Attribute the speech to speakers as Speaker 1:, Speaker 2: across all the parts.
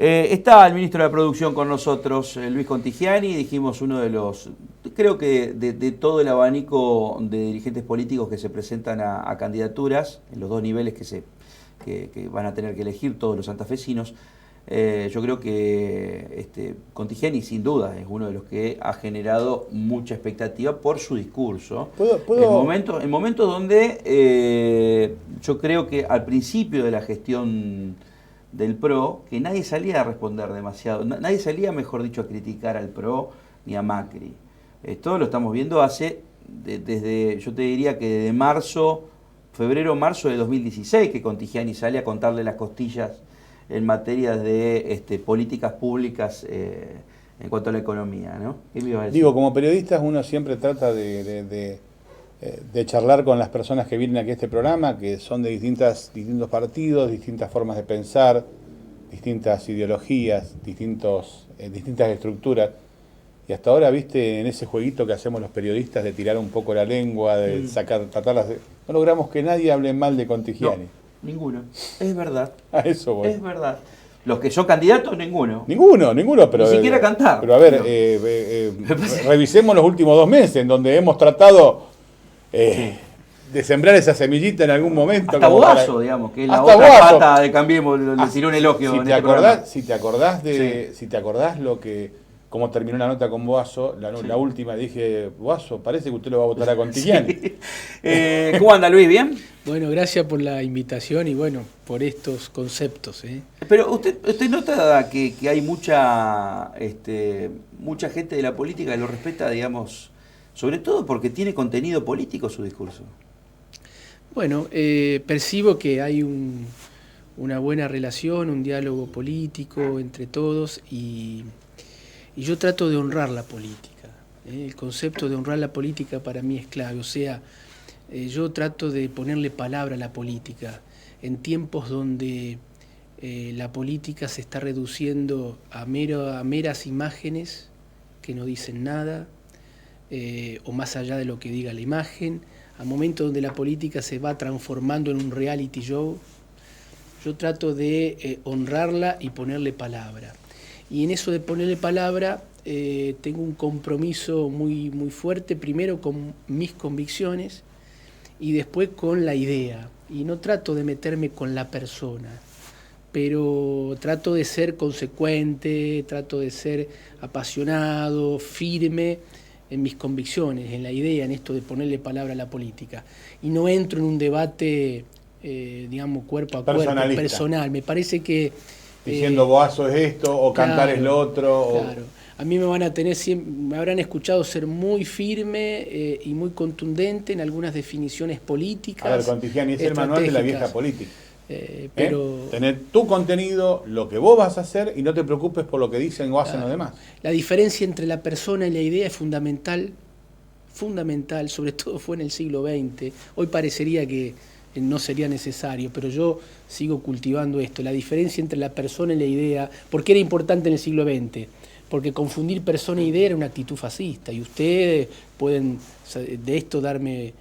Speaker 1: Está el ministro de la Producción con nosotros, Luis Contigiani, dijimos uno de los, creo que de todo el abanico de dirigentes políticos que se presentan a candidaturas, en los dos niveles que van a tener que elegir todos los santafesinos, yo creo que Contigiani sin duda es uno de los que ha generado mucha expectativa por su discurso. En momentos donde yo creo que al principio de la gestión del PRO, que nadie salía a responder demasiado, nadie salía, mejor dicho, a criticar al PRO ni a Macri. Esto lo estamos viendo desde, yo te diría que desde febrero-marzo de 2016, que Contigiani sale a contarle las costillas en materia de políticas públicas en cuanto a la economía, ¿no? ¿Qué me ibas a decir?
Speaker 2: Digo, como periodistas uno siempre trata de charlar con las personas que vienen aquí a este programa, que son de distintos partidos, distintas formas de pensar, distintas ideologías, distintas estructuras. Y hasta ahora, viste, en ese jueguito que hacemos los periodistas de tirar un poco la lengua, de tratarlas de... No logramos que nadie hable mal de Contigiani.
Speaker 1: No, ninguno. Es verdad.
Speaker 2: A eso voy.
Speaker 1: Es verdad. Los que son candidatos, ninguno.
Speaker 2: Ninguno, pero...
Speaker 1: Ni siquiera cantar.
Speaker 2: Pero a ver, revisemos los últimos 2 meses, en donde hemos tratado de sembrar esa semillita en algún momento.
Speaker 1: Hasta Boazo, digamos, que es la otra pata de Cambiemos, le tiró un elogio.
Speaker 2: Si te acordás cómo terminó la nota con Boazo, la última, dije, Boazo, parece que usted lo va a votar a Contigiani.
Speaker 1: Sí. ¿Cómo anda, Luis? ¿Bien?
Speaker 3: Bueno, gracias por la invitación y bueno, por estos conceptos.
Speaker 1: Pero usted nota que hay mucha gente de la política que lo respeta, digamos, sobre todo porque tiene contenido político su discurso.
Speaker 3: Bueno, percibo que hay una buena relación, un diálogo político entre todos y yo trato de honrar la política. El concepto de honrar la política para mí es clave. O sea, yo trato de ponerle palabra a la política en tiempos donde la política se está reduciendo a meras imágenes que no dicen nada, o más allá de lo que diga la imagen, a momentos donde la política se va transformando en un reality show. Yo trato de honrarla y ponerle palabra. Y en eso de ponerle palabra, tengo un compromiso muy, muy fuerte, primero con mis convicciones y después con la idea. Y no trato de meterme con la persona, pero trato de ser consecuente, trato de ser apasionado, firme en mis convicciones, en la idea, en esto de ponerle palabra a la política. Y no entro en un debate, digamos, cuerpo a cuerpo, personal. Me parece que...
Speaker 2: diciendo Boazo es esto, o cantar es lo otro.
Speaker 3: Claro. A mí me habrán escuchado ser muy firme y muy contundente en algunas definiciones políticas.
Speaker 2: A ver, Contigiani, es el manual de la vieja política.
Speaker 3: Pero
Speaker 2: tener tu contenido, lo que vos vas a hacer, y no te preocupes por lo que dicen o hacen los demás.
Speaker 3: La diferencia entre la persona y la idea es fundamental, sobre todo fue en el siglo XX. Hoy parecería que no sería necesario, pero yo sigo cultivando esto, la diferencia entre la persona y la idea. ¿Por qué era importante en el siglo XX? Porque confundir persona e idea era una actitud fascista, y ustedes pueden de esto darme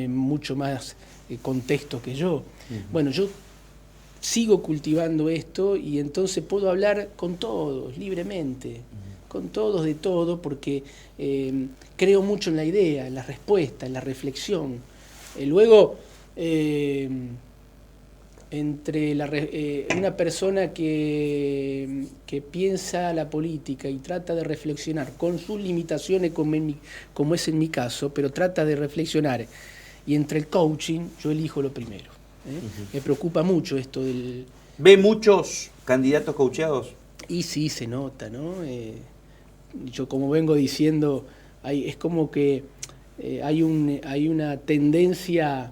Speaker 3: mucho más contexto que yo. Bueno, yo sigo cultivando esto y entonces puedo hablar con todos, libremente, con todos de todo, porque creo mucho en la idea, en la respuesta, en la reflexión. Luego, entre una persona que piensa la política y trata de reflexionar con sus limitaciones, como es en mi caso, pero trata de reflexionar, y entre el coaching, yo elijo lo primero. Me preocupa mucho esto del...
Speaker 1: ¿Ve muchos candidatos coacheados?
Speaker 3: Y sí, se nota, ¿no? Yo, como vengo diciendo, es como que hay una tendencia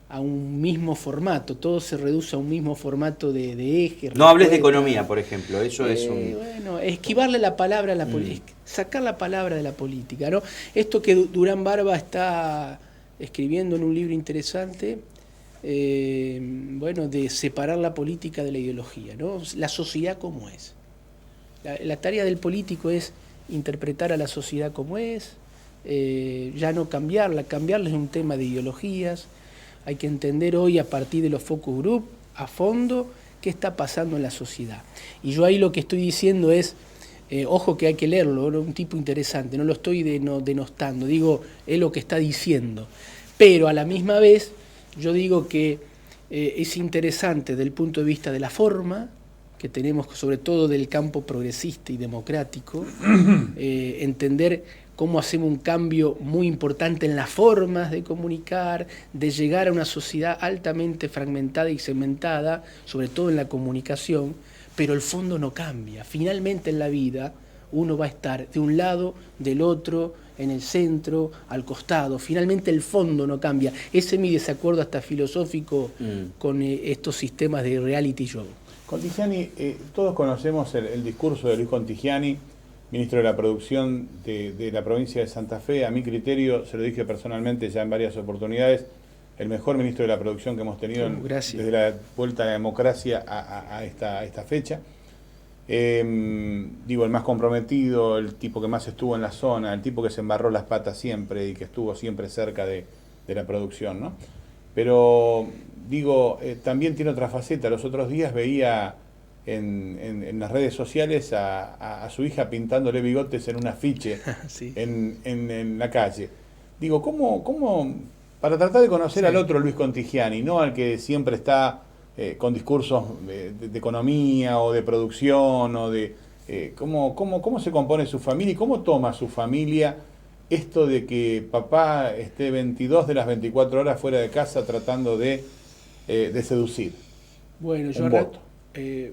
Speaker 3: a un mismo formato, todo se reduce a un mismo formato de eje.
Speaker 1: No hables de economía, por ejemplo, eso es un...
Speaker 3: Bueno, esquivarle la palabra a la política, sacar la palabra de la política, ¿no? Esto que Durán Barba está escribiendo en un libro interesante, de separar la política de la ideología, ¿no? La sociedad como es. La tarea del político es interpretar a la sociedad como es, ya no cambiarla es un tema de ideologías. Hay que entender hoy, a partir de los focus group, a fondo, qué está pasando en la sociedad. Y yo ahí lo que estoy diciendo es, ojo que hay que leerlo, ¿no? Un tipo interesante, no lo estoy denostando, digo, es lo que está diciendo. Pero a la misma vez, yo digo que es interesante desde el punto de vista de la forma, que tenemos sobre todo del campo progresista y democrático, entender cómo hacemos un cambio muy importante en las formas de comunicar, de llegar a una sociedad altamente fragmentada y segmentada, sobre todo en la comunicación, pero el fondo no cambia. Finalmente en la vida uno va a estar de un lado, del otro, en el centro, al costado. Finalmente el fondo no cambia. Ese es mi desacuerdo hasta filosófico con estos sistemas de reality show.
Speaker 2: Contigiani, todos conocemos el discurso de Luis Contigiani, ministro de la Producción de la provincia de Santa Fe. A mi criterio, se lo dije personalmente ya en varias oportunidades, el mejor ministro de la Producción que hemos tenido desde la vuelta a la democracia a esta fecha. Digo, el más comprometido, el tipo que más estuvo en la zona, el tipo que se embarró las patas siempre y que estuvo siempre cerca de la producción, ¿no? Pero, digo, también tiene otra faceta. Los otros días veía en las redes sociales a su hija pintándole bigotes en un afiche
Speaker 3: Sí.
Speaker 2: en la calle. Digo, ¿cómo para tratar de conocer al otro Luis Contigiani, no al que siempre está con discursos de economía o de producción o de cómo se compone su familia y cómo toma su familia esto de que papá esté 22 de las 24 horas fuera de casa tratando de seducir
Speaker 3: bueno,
Speaker 2: un voto?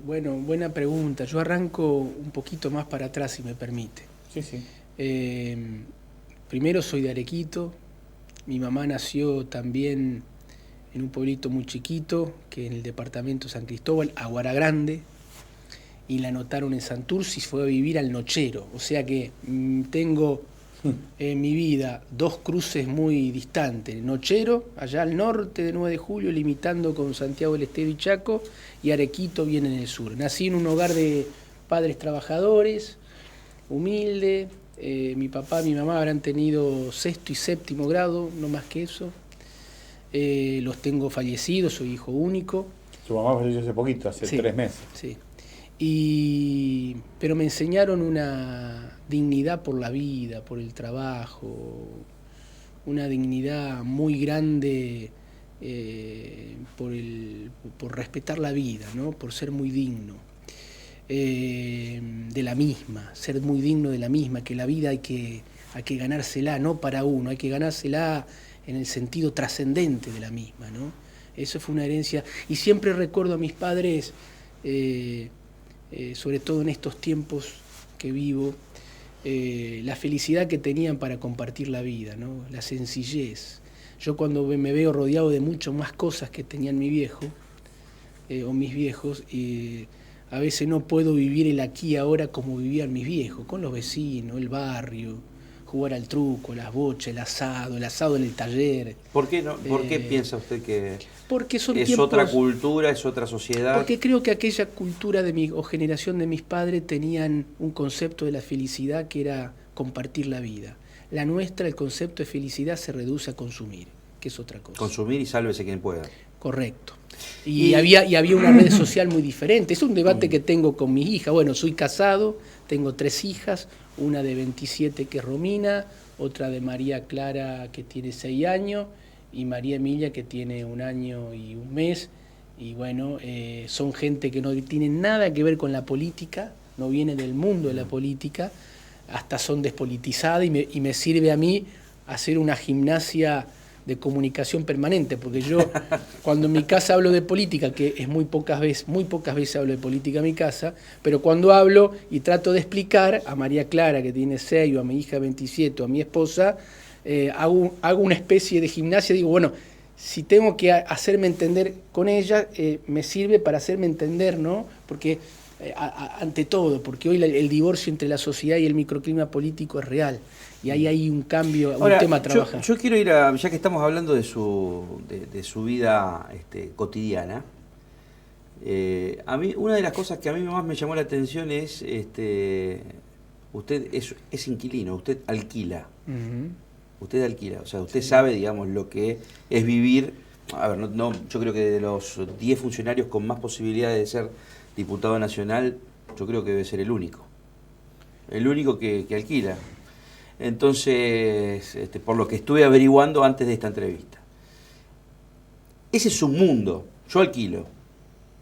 Speaker 3: Bueno, buena pregunta. Yo arranco un poquito más para atrás, si me permite.
Speaker 2: Sí, sí.
Speaker 3: Primero soy de Arequito. Mi mamá nació también en un pueblito muy chiquito, que en el departamento San Cristóbal, Aguara Grande, y la anotaron en Santurce y fue a vivir al Nochero. O sea que tengo en mi vida dos cruces muy distantes. Nochero, allá al norte de 9 de Julio, limitando con Santiago del Estero y Chaco, y Arequito viene en el sur. Nací en un hogar de padres trabajadores, humilde. Mi papá y mi mamá habrán tenido 6º y 7º grado, no más que eso. Los tengo fallecidos, soy hijo único.
Speaker 2: Su mamá falleció hace poquito, hace 3 meses.
Speaker 3: Sí. Pero me enseñaron una dignidad por la vida, por el trabajo, una dignidad muy grande por respetar la vida, ¿no? Por ser muy digno de la misma, ser muy digno de la misma, que la vida hay que ganársela, no para uno, hay que ganársela en el sentido trascendente de la misma, ¿no? Eso fue una herencia. Y siempre recuerdo a mis padres, sobre todo en estos tiempos que vivo, la felicidad que tenían para compartir la vida, ¿no? La sencillez. Yo cuando me veo rodeado de mucho más cosas que tenían mi viejo o mis viejos, a veces no puedo vivir el aquí y ahora como vivían mis viejos, con los vecinos, el barrio, jugar al truco, las bochas, el asado en el taller.
Speaker 1: ¿Por qué piensa usted que
Speaker 3: porque son
Speaker 1: es
Speaker 3: tiempos,
Speaker 1: otra cultura, es otra sociedad?
Speaker 3: Porque creo que aquella cultura o generación de mis padres tenían un concepto de la felicidad que era compartir la vida. La nuestra, el concepto de felicidad se reduce a consumir, que es otra cosa.
Speaker 1: Consumir y sálvese quien pueda.
Speaker 3: Correcto. Y había una red social muy diferente. Es un debate que tengo con mi hija. Bueno, soy casado, tengo 3 hijas, una de 27 que es Romina, otra de María Clara que tiene 6 años y María Emilia que tiene 1 año y 1 mes. Y bueno, son gente que no tiene nada que ver con la política, no viene del mundo de la política, hasta son despolitizadas y me sirve a mí hacer una gimnasia de comunicación permanente, porque yo cuando en mi casa hablo de política, que es muy pocas veces hablo de política en mi casa, pero cuando hablo y trato de explicar a María Clara, que tiene 6, o a mi hija 27, o a mi esposa, hago una especie de gimnasia, digo, bueno, si tengo que hacerme entender con ella, me sirve para hacerme entender, ¿no? Porque ante todo, porque hoy el divorcio entre la sociedad y el microclima político es real. Y ahí hay un cambio,
Speaker 1: Ahora,
Speaker 3: un tema a trabajar.
Speaker 1: Yo quiero ir ya que estamos hablando de su vida cotidiana, a mí una de las cosas que a mí más me llamó la atención es, usted es inquilino, usted alquila.
Speaker 3: Uh-huh.
Speaker 1: Usted alquila, o sea, usted sabe, digamos, lo que es vivir A ver, yo creo que de los 10 funcionarios con más posibilidades de ser diputado nacional, yo creo que debe ser el único. El único que alquila. Entonces, por lo que estuve averiguando antes de esta entrevista. Ese es un mundo, yo alquilo.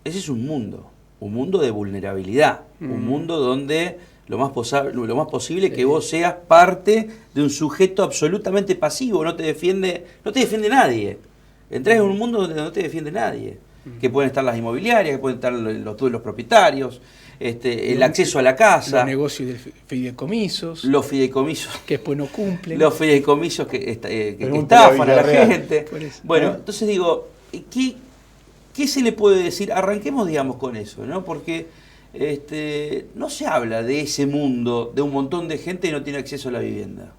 Speaker 1: Ese es un mundo de vulnerabilidad, un mundo donde lo más posible que vos seas parte de un sujeto absolutamente pasivo, no te defiende nadie. Entrás en un mundo donde no te defiende nadie, que pueden estar las inmobiliarias, que pueden estar los propietarios, el acceso a la casa.
Speaker 3: Los negocios de fideicomisos.
Speaker 1: Los fideicomisos.
Speaker 3: Que después no cumplen.
Speaker 1: Los fideicomisos que estafan a la gente. Bueno, entonces digo, ¿qué se le puede decir? Arranquemos, digamos, con eso, ¿no? Porque no se habla de ese mundo, de un montón de gente que no tiene acceso a la vivienda.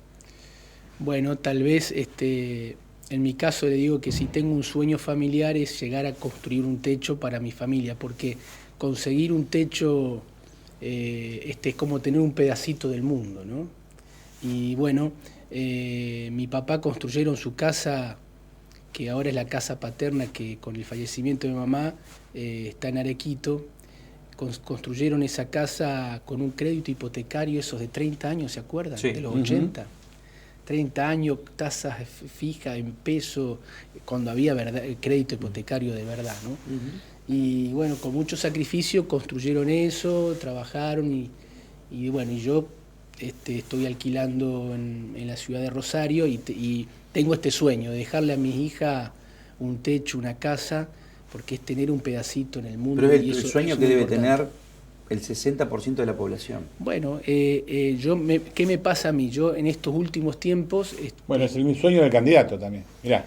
Speaker 3: Bueno, tal vez, en mi caso le digo que si tengo un sueño familiar es llegar a construir un techo para mi familia, porque conseguir un techo es como tener un pedacito del mundo, ¿no? Y bueno, mi papá construyeron su casa, que ahora es la casa paterna, que con el fallecimiento de mi mamá está en Arequito. Construyeron esa casa con un crédito hipotecario, esos de 30 años, ¿se acuerdan? Sí. De los 80. 30 años, tasas fijas en peso, cuando había crédito hipotecario de verdad, ¿no? Y bueno, con mucho sacrificio construyeron eso, trabajaron y bueno, y yo estoy alquilando en la ciudad de Rosario y tengo este sueño de dejarle a mis hijas un techo, una casa, porque es tener un pedacito en el mundo.
Speaker 1: Pero es el sueño que debe tener el 60% de la población.
Speaker 3: Bueno, ¿qué me pasa a mí? Yo en estos últimos tiempos...
Speaker 2: Bueno, es el sueño del candidato también, mirá.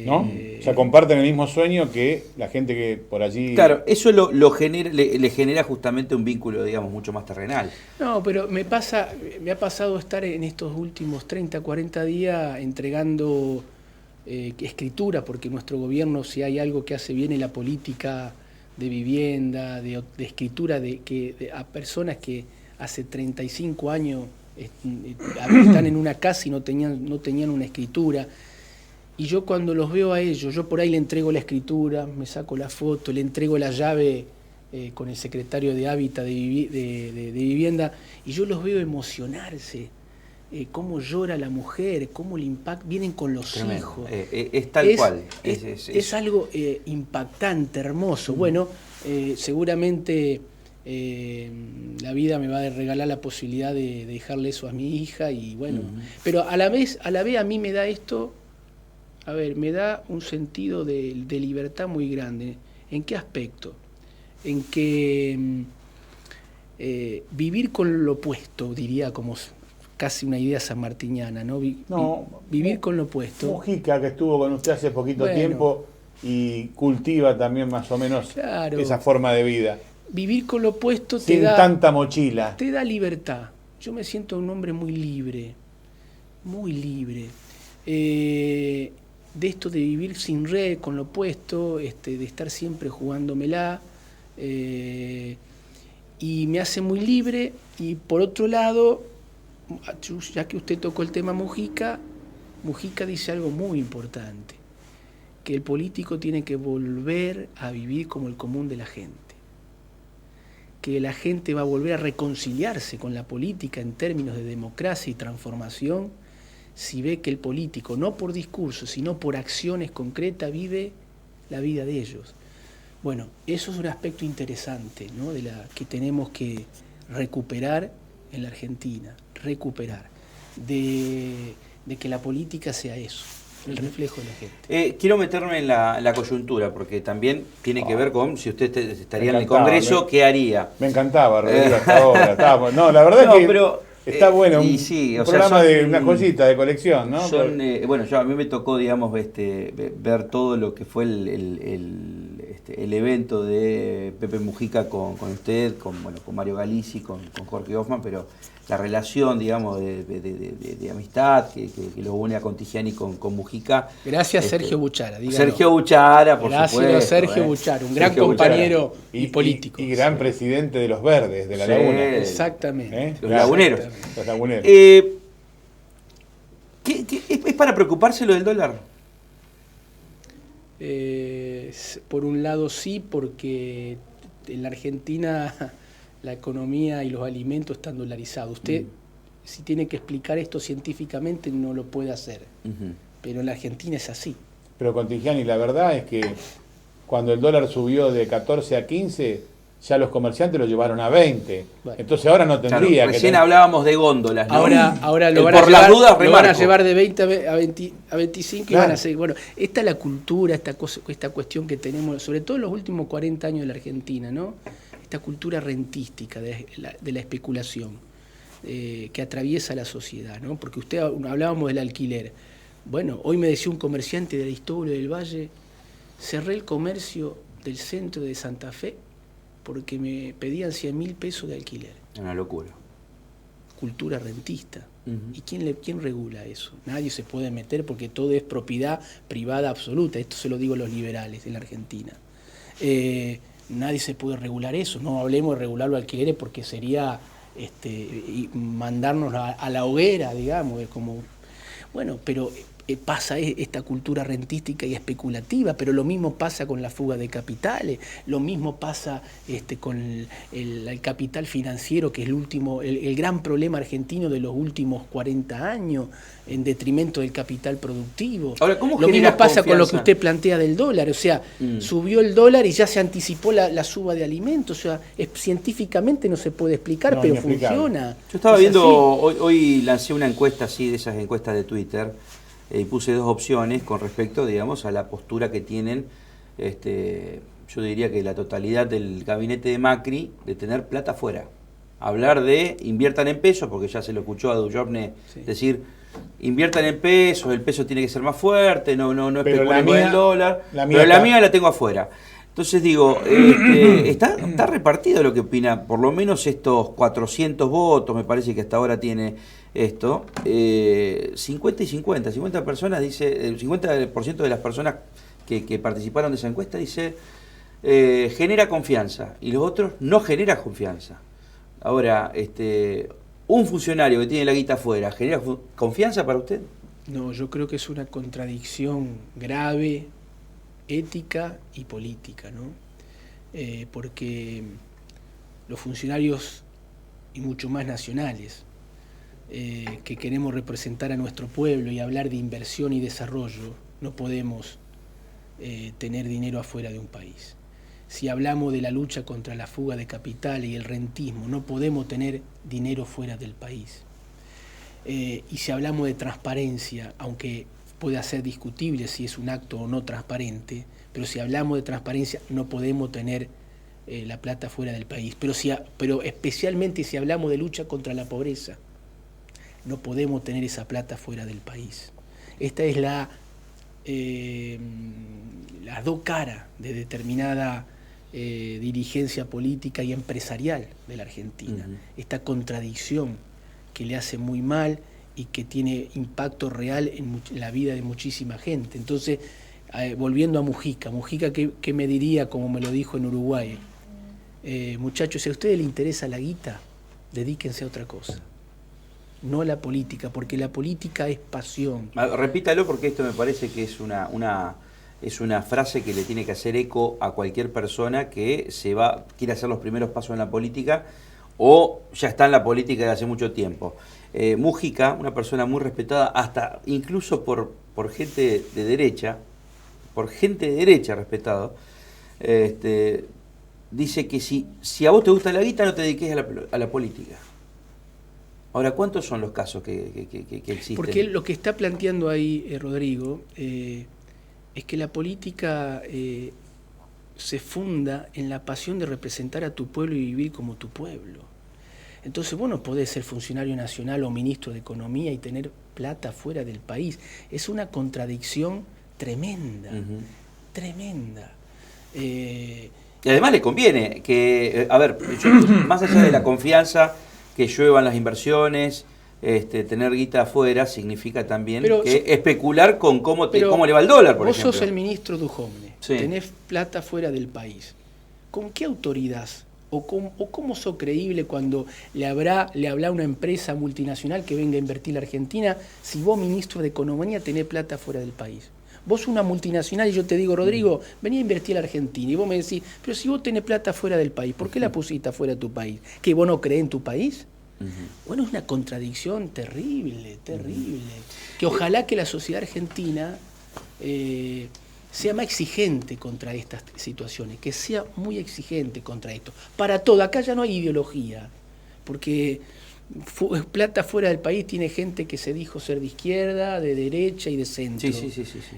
Speaker 2: ¿No? O sea, comparten el mismo sueño que la gente que por allí...
Speaker 1: Claro, eso le genera justamente un vínculo, digamos, mucho más terrenal.
Speaker 3: No, pero me ha pasado estar en estos últimos 30, 40 días entregando escritura, porque nuestro gobierno, si hay algo que hace bien, es la política de vivienda, de escritura a personas que hace 35 años están en una casa y no tenían una escritura. Y yo cuando los veo a ellos, yo por ahí le entrego la escritura, me saco la foto, le entrego la llave con el secretario de Hábitat de Vivienda, y yo los veo emocionarse, cómo llora la mujer, cómo le impacta, vienen con los hijos.
Speaker 1: Es tal cual.
Speaker 3: Es algo impactante, hermoso. Bueno, seguramente la vida me va a regalar la posibilidad de dejarle eso a mi hija, y bueno, pero a la vez a mí me da esto... A ver, me da un sentido de libertad muy grande. ¿En qué aspecto? En que vivir con lo opuesto, diría como casi una idea sanmartiniana, ¿no? Vivir con lo opuesto.
Speaker 2: Mujica, que estuvo con usted hace poquito tiempo y cultiva también más o menos esa forma de vida.
Speaker 3: Vivir con lo opuesto
Speaker 2: sin tanta mochila.
Speaker 3: Te da libertad. Yo me siento un hombre muy libre, muy libre. De esto de vivir sin red, con lo opuesto, de estar siempre jugándomela, y me hace muy libre. Y por otro lado, ya que usted tocó el tema Mujica dice algo muy importante, que el político tiene que volver a vivir como el común de la gente, que la gente va a volver a reconciliarse con la política en términos de democracia y transformación, si ve que el político, no por discurso, sino por acciones concretas, vive la vida de ellos. Bueno, eso es un aspecto interesante, ¿no? Que tenemos que recuperar en la Argentina, de que la política sea eso, el reflejo de la gente.
Speaker 1: Quiero meterme en la coyuntura, porque también tiene que ver con si usted estaría en el Congreso, ¿qué haría?
Speaker 2: Me encantaba, Rodrigo, hasta ahora. No, la verdad que... Pero, está bueno, un programa de una joyita de colección, ¿no?
Speaker 1: Bueno, a mí me tocó, digamos, ver todo lo que fue el evento de Pepe Mujica con usted, con Mario Galizzi, con Jorge Hoffman, pero la relación, digamos, de amistad que lo une a Contigiani con Mujica.
Speaker 3: Gracias, Sergio Buchara. Dígalo.
Speaker 1: Sergio Buchara, por supuesto.
Speaker 3: Gracias, Sergio Buchara, un gran compañero y político.
Speaker 2: Y gran presidente de los Verdes, de la Laguna.
Speaker 3: Exactamente.
Speaker 1: Los laguneros.
Speaker 2: Los laguneros.
Speaker 1: ¿Es para preocuparse lo del dólar?
Speaker 3: Por un lado sí, porque en la Argentina la economía y los alimentos están dolarizados. Usted, si tiene que explicar esto científicamente, no lo puede hacer. Pero en la Argentina es así.
Speaker 2: Pero Contigiani, la verdad es que cuando el dólar subió de 14 a 15, ya los comerciantes lo llevaron a 20. Bueno. Entonces ahora no tendría que...
Speaker 1: Recién hablábamos de góndolas, ¿no?
Speaker 3: Ahora lo van a llevar de 20 a 25 claro. Y van a seguir. Bueno, esta es la cultura, esta cuestión que tenemos, sobre todo en los últimos 40 años de la Argentina, ¿no? Esta cultura rentística de la especulación que atraviesa la sociedad, ¿no? Porque hablábamos del alquiler. Bueno, hoy me decía un comerciante de Aristóbulo del Valle, cerré el comercio del centro de Santa Fe porque me pedían 100.000 pesos de alquiler.
Speaker 1: Una locura.
Speaker 3: Cultura rentista. ¿Y quién regula eso? Nadie se puede meter porque todo es propiedad privada absoluta. Esto se lo digo a los liberales en la Argentina. Nadie se puede regular eso. No hablemos de regular los alquileres porque sería mandarnos a la hoguera, digamos. Bueno, pero pasa esta cultura rentística y especulativa, pero lo mismo pasa con la fuga de capitales, lo mismo pasa con el capital financiero, que es el gran problema argentino de los últimos 40 años, en detrimento del capital productivo.
Speaker 1: Ahora, ¿cómo
Speaker 3: lo mismo pasa con lo que usted plantea del dólar, o sea, subió el dólar y ya se anticipó la suba de alimentos, o sea, científicamente no se puede explicar, pero funciona.
Speaker 1: Yo estaba viendo, hoy lancé una encuesta así, de esas encuestas de Twitter, y puse dos opciones con respecto, digamos, a la postura que tienen, yo diría que la totalidad del gabinete de Macri, de tener plata afuera. Hablar de inviertan en pesos, porque ya se lo escuchó a Duyorne decir, inviertan en pesos, el peso tiene que ser más fuerte, no especulen con el dólar, pero la mía la tengo afuera. Entonces digo, está repartido lo que opina, por lo menos estos 400 votos, me parece que hasta ahora tiene esto, 50 y 50. 50 personas dice, el 50% de las personas que participaron de esa encuesta dice, genera confianza, y los otros no genera confianza. Ahora, un funcionario que tiene la guita afuera, ¿genera confianza para usted?
Speaker 3: No, yo creo que es una contradicción grave, ética y política, ¿no? Porque los funcionarios, y mucho más nacionales, que queremos representar a nuestro pueblo y hablar de inversión y desarrollo, no podemos tener dinero afuera de un país. Si hablamos de la lucha contra la fuga de capital y el rentismo, no podemos tener dinero fuera del país. Y si hablamos de transparencia, aunque pueda ser discutible si es un acto o no transparente, pero si hablamos de transparencia no podemos tener la plata fuera del país. Pero especialmente si hablamos de lucha contra la pobreza, no podemos tener esa plata fuera del país. Esta es las dos caras de determinada dirigencia política y empresarial de la Argentina. Esta contradicción que le hace muy mal y que tiene impacto real en la vida de muchísima gente. Entonces, volviendo a Mujica, ¿qué me diría, como me lo dijo en Uruguay? Muchachos, si a ustedes les interesa la guita, dedíquense a otra cosa, no a la política, porque la política es pasión.
Speaker 1: Repítalo, porque esto me parece que es una frase que le tiene que hacer eco a cualquier persona que quiere hacer los primeros pasos en la política o ya está en la política desde hace mucho tiempo. Mujica, una persona muy respetada, hasta incluso por gente de derecha, respetado, dice que si a vos te gusta la guita, no te dediques a la política. Ahora, ¿cuántos son los casos que existen?
Speaker 3: Porque lo que está planteando ahí Rodrigo es que la política se funda en la pasión de representar a tu pueblo y vivir como tu pueblo. Entonces vos no podés ser funcionario nacional o ministro de Economía y tener plata fuera del país. Es una contradicción tremenda, tremenda.
Speaker 1: Y además le conviene que, más allá de la confianza, que lluevan las inversiones, tener guita afuera significa también especular con cómo le va el dólar, por ejemplo.
Speaker 3: Vos sos el ministro Duhovne, tenés plata fuera del país. ¿Con qué autoridad? ¿O cómo sos creíble cuando le habla a una empresa multinacional que venga a invertir en la Argentina si vos, ministro de Economía, tenés plata fuera del país? Vos una multinacional y yo te digo, Rodrigo, vení a invertir a la Argentina. Y vos me decís, pero si vos tenés plata fuera del país, ¿por qué la pusiste afuera de tu país? ¿Que vos no creés en tu país? Bueno, es una contradicción terrible, terrible. Que ojalá que la sociedad argentina sea más exigente contra estas situaciones, que sea muy exigente contra esto. Para todo, acá ya no hay ideología, porque plata fuera del país tiene gente que se dijo ser de izquierda, de derecha y de centro.
Speaker 1: Sí.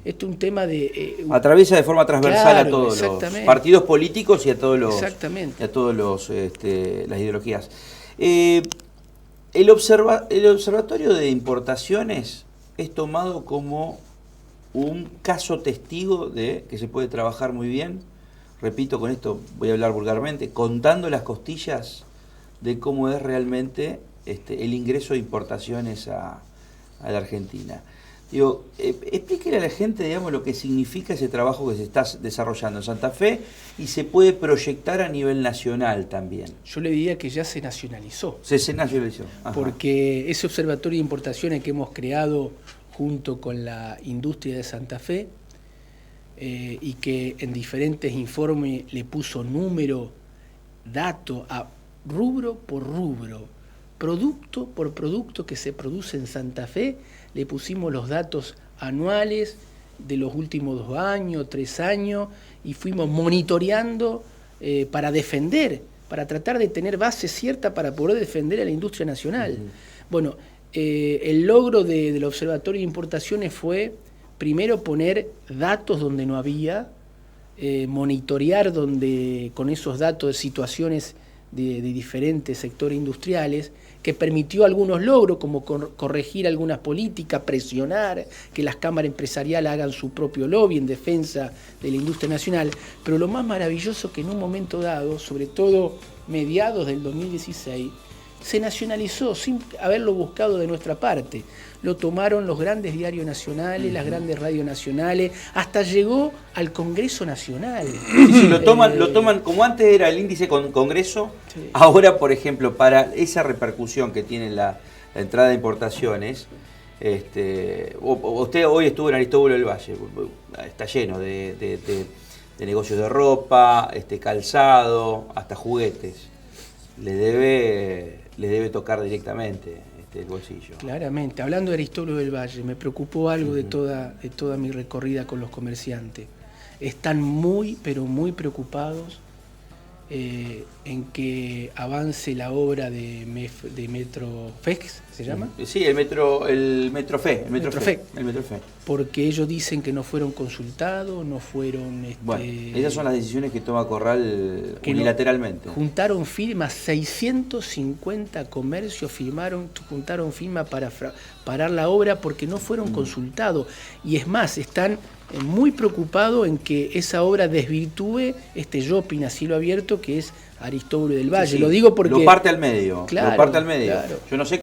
Speaker 3: Esto es un tema de...
Speaker 1: atraviesa de forma transversal a todos los partidos políticos y a todos los...
Speaker 3: Exactamente.
Speaker 1: A todos los las ideologías. El observatorio de importaciones es tomado como un caso testigo de que se puede trabajar muy bien, repito, con esto voy a hablar vulgarmente, contando las costillas de cómo es realmente el ingreso de importaciones a la Argentina. Digo, explíquele a la gente, digamos, lo que significa ese trabajo que se está desarrollando en Santa Fe y se puede proyectar a nivel nacional también.
Speaker 3: Yo le diría que ya se nacionalizó.
Speaker 1: Se nacionalizó. Ajá.
Speaker 3: Porque ese observatorio de importaciones que hemos creado junto con la industria de Santa Fe y que en diferentes informes le puso número, dato a rubro por rubro, producto por producto que se produce en Santa Fe, le pusimos los datos anuales de los últimos 2 años, 3 años, y fuimos monitoreando para defender, para tratar de tener base cierta para poder defender a la industria nacional. Bueno, el logro del Observatorio de Importaciones fue, primero, poner datos donde no había, monitorear con esos datos de situaciones de diferentes sectores industriales, que permitió algunos logros, como corregir algunas políticas, presionar que las cámaras empresariales hagan su propio lobby en defensa de la industria nacional. Pero lo más maravilloso que en un momento dado, sobre todo mediados del 2016, se nacionalizó sin haberlo buscado de nuestra parte. Lo tomaron los grandes diarios nacionales, las grandes radios nacionales, hasta llegó al Congreso Nacional.
Speaker 1: Sí, lo toman como antes era el índice Congreso, sí. Ahora, por ejemplo, para esa repercusión que tiene la entrada de importaciones, usted hoy estuvo en Aristóbulo del Valle, está lleno de negocios de ropa, calzado, hasta juguetes. Les debe tocar directamente el bolsillo.
Speaker 3: Claramente. Hablando de Aristóbulo del Valle, me preocupó algo de toda mi recorrida con los comerciantes. Están muy, pero muy preocupados en que avance la obra de Metrofex, ¿se llama?
Speaker 1: Sí, el Metrofe.
Speaker 3: Porque ellos dicen que no fueron consultados, no fueron...
Speaker 1: Bueno, esas son las decisiones que toma Corral unilateralmente.
Speaker 3: Juntaron firmas, 650 comercios juntaron firmas para parar la obra porque no fueron consultados. Y es más, están muy preocupados en que esa obra desvirtúe este shopping a cielo abierto que es Aristóbulo del Valle.
Speaker 1: Sí,
Speaker 3: lo digo porque...
Speaker 1: Lo parte al medio.
Speaker 3: Claro,
Speaker 1: Lo parte al medio.
Speaker 3: Claro.
Speaker 1: Yo no sé